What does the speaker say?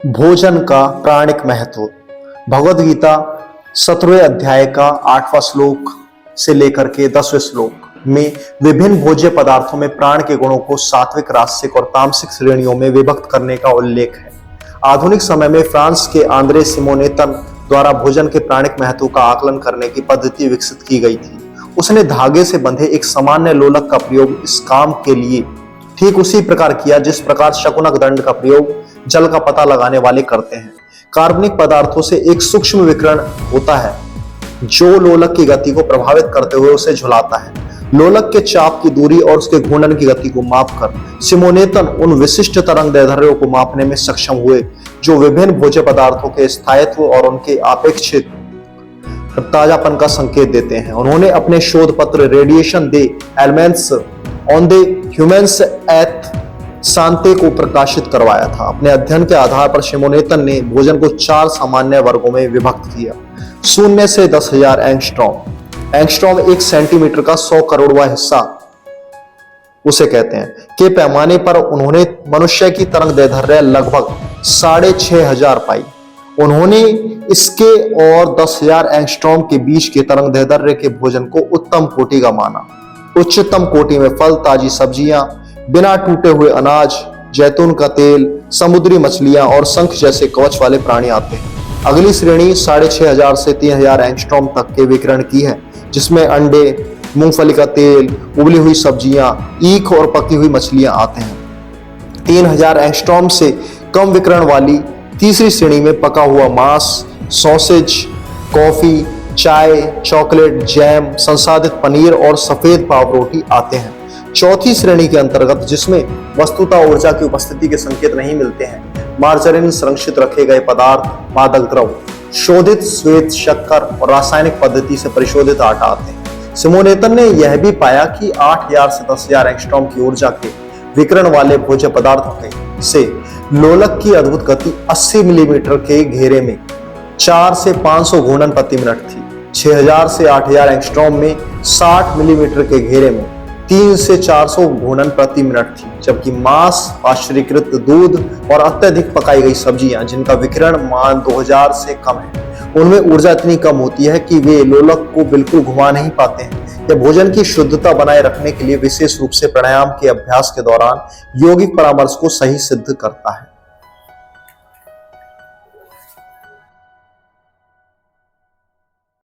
भोजन का प्राणिक महत्व। भगवद गीता 17वें अध्याय का 8वां श्लोक से लेकर के 10वें श्लोक में विभिन्न भोज्य पदार्थों में प्राण के गुणों को सात्विक, राजसिक और तामसिक श्रेणियों में विभक्त करने का उल्लेख है। आधुनिक समय में फ्रांस के आंद्रे सिमोनेतन द्वारा भोजन के प्राणिक महत्व का आकलन करने की पद्धति विकसित की गई थी। उसने धागे से बंधे एक सामान्य लोलक का प्रयोग इस काम के लिए ठीक उसी प्रकार किया जिस प्रकार शकुनक दंड का प्रयोग जल का पता लगाने वाले करते हैं। कार्बनिक पदार्थों से एक सूक्ष्म विकिरण होता है जो लोलक की गति को प्रभावित करते हुए उसे झुलाता है। लोलक के चाप की दूरी और उसके घूर्णन की गति को मापकर सिमोनेतन उन विशिष्ट तरंग दैर्ध्यों को मापने में सक्षम हुए जो विभिन्न भोज्य पदार्थों के स्थायित्व और उनके अपेक्षित ताजापन का संकेत देते हैं। उन्होंने अपने शोध पत्र रेडिएशन दे एलिमेंट्स ऑन द ह्यूमन्स एट सांते को प्रकाशित करवाया था। अपने अध्ययन के आधार पर सिमोनेतन ने भोजन को 4 सामान्य वर्गों में विभक्त किया। 0 से 10,000 एंगस्ट्रॉम। एंगस्ट्रॉम 1 सेंटीमीटर का 100 करोड़वां हिस्सा उसे कहते हैं के पैमाने पर उन्होंने मनुष्य की तरंग दैर्ध्य लगभग 6,500 पाई। उन्होंने इसके और 10,000 एंगस्ट्रॉम के बीच के तरंग दैर्ध्य के भोजन को उत्तम कोटि का माना। उच्चतम कोटि में फल, ताजी सब्जियां, बिना टूटे हुए अनाज, जैतून का तेल, समुद्री मछलियां और शंख जैसे कवच वाले प्राणी आते हैं। अगली श्रेणी 6,500 से 3,000 एंगस्ट्रॉम तक के विकिरण की है, जिसमें अंडे, मूंगफली का तेल, उबली हुई सब्जियां, ईख और पकी हुई मछलियां आते हैं। 3,000 एंगस्ट्रॉम से कम विकिरण वाली तीसरी श्रेणी में पका हुआ मांस, सॉसेज, कॉफी, चाय, चॉकलेट, जैम, संसाधित पनीर और सफेद पाव रोटी आते हैं। चौथी श्रेणी के अंतर्गत, जिसमें वस्तुतः ऊर्जा की उपस्थिति के संकेत नहीं मिलते हैं, मार्जरीन, संरक्षित रखे गए पदार्थ, मादक द्रव्य, शोधित श्वेत शक्कर और रासायनिक पद्धति से परिशोधित आटा आते हैं। सिमोनेतन ने यह भी पाया कि 8,000 से 10,000 एंगस्ट्रॉम की ऊर्जा के विकिरण वाले भोज्य पदार्थों से लोलक की अद्भुत गति 80 मिलीमीटर के घेरे में 4 से 500 घूर्णन प्रति मिनट थी। 6,000 से 8,000 एंगस्ट्रॉम में 60 मिलीमीटर के घेरे में 3 से 400 घूर्णन प्रति मिनट थी, जबकि मांस, पाश्चुरीकृत दूध और अत्यधिक पकाई गई सब्जियां जिनका विकिरण मान 2000 से कम है, उनमें ऊर्जा इतनी कम होती है कि वे लोलक को बिल्कुल घुमा नहीं पाते हैं। यह भोजन की शुद्धता बनाए रखने के लिए विशेष रूप से प्राणायाम के अभ्यास के दौरान यौगिक परामर्श को सही सिद्ध करता है।